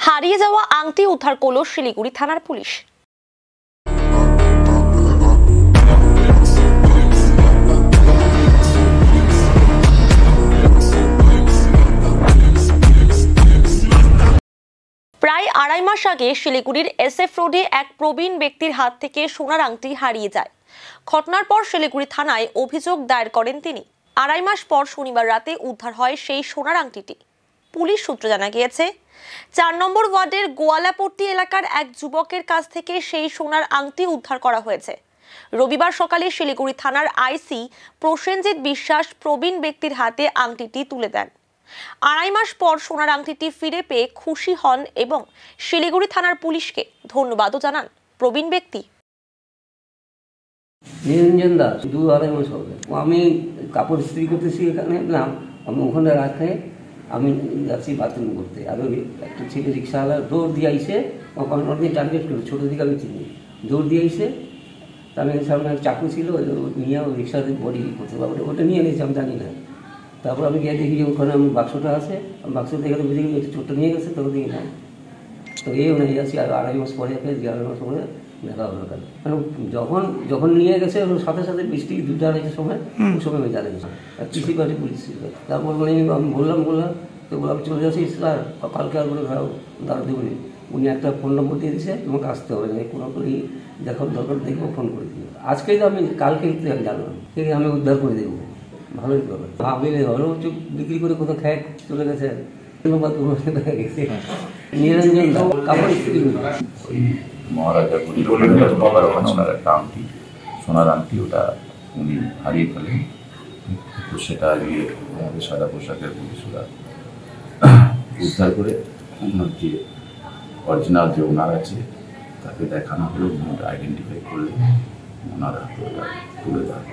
হারিয়ে যাওয়া আংটি উদ্ধার করল শিলিগুড়ি থানার পুলিশ। প্রায় ২.৫ মাস আগে শিলিগুড়ির SF রোডে এক প্রবীণ ব্যক্তির হাত থেকে সোনার আংটি হারিয়ে যায়। ঘটনার পর শিলিগুড়ি থানায় অভিযোগ দায়ের করেন তিনি। ২.৫ মাস পর শনিবার রাতে উদ্ধার হয় সেই সোনার আংটিটি। পুলিশ সূত্রে জানা গিয়েছে, ৪ নম্বর ওয়ার্ডের গোয়ালাপট্টি এলাকার এক যুবকের কাছ থেকে সেই সোনার আংটি উদ্ধার করা হয়েছে। রবিবার সকালে শিলিগুড়ি থানার IC প্রসেনজিৎ বিশ্বাস প্রবীণ ব্যক্তির হাতে আংটিটি তুলে দেন। ২.৫ মাস পর সোনার আংটিটি ফিরে পেয়ে খুশি হন এবং শিলিগুড়ি থানার পুলিশকে ধন্যবাদও জানান প্রবীণ ব্যক্তি। নিরঞ্জন দাস ২.৫ মাস হবে। আমি কাপড় ইস্ত্রি করতেছি এখানে, আমি ওখানে রাখে আমি যাচ্ছি বাথরুম করতে। আর ওই একটা ছেলে রিক্সাওয়ালা দৌড় দিয়ে আইসে, অনেক টার্গেট করে, ছোটো দিকে আমি চিনি, দৌড় দিয়ে আইসে। আমি সামনে চাকু ছিল, নিয়ে রিক্সাতে বডি করতে পারবো, ওটা নিয়ে নিয়েছি, আমি জানি না। তারপর আমি গিয়ে দেখি যে ওখানে আমি বাক্সটা আছে, বাক্সটা দেখে বুঝে গেছি একটু ছোট্ট নিয়ে গেছে, তখন দেখি না। তো এই অনুযায়ী আছি। আর ২.৫ মাস পরে ২.৫ মাস পরে দেখা হলো। যখন নিয়ে গেছে সাথে সাথে বৃষ্টি ২টা-২.৫টার সময়, ওই সময় আমি জানি আর কৃষি পার্টি পুলিশ ছিল। তারপর আমি বললাম তো বললাম চলে যাচ্ছি স্যার, কালকে আর বলে দাঁড়াতে বলি। উনি একটা ফোন নম্বর দিয়ে দিয়েছে, তোমাকে আসতে হবে না, কোনো করেই দেখার দরকার দেখবো, ফোন করে দিই। আজকেই তো আমি কালকে জানলাম, ঠিক আমি উদ্ধার করে দেবো, ভালোই করবে। আমি হলো চুপ বিক্রি করে কোথাও খেয়ে চলে গেছে। নিরঞ্জন কাপড় ইস্ত্রি ওই মহারাজা ওনার একটা আংটি, সোনার আংটি, ওটা উনি হারিয়ে ফেলেন। তো সেটা আজকে আমাদের সাদা পোশাকের পুলিশ ওরা উদ্ধার করে ওনার যে অরিজিনাল যে ওনার আছে তাকে দেখানো হলো, ওনারা আইডেন্টিফাই করলে ওনারা তুলে দেয়।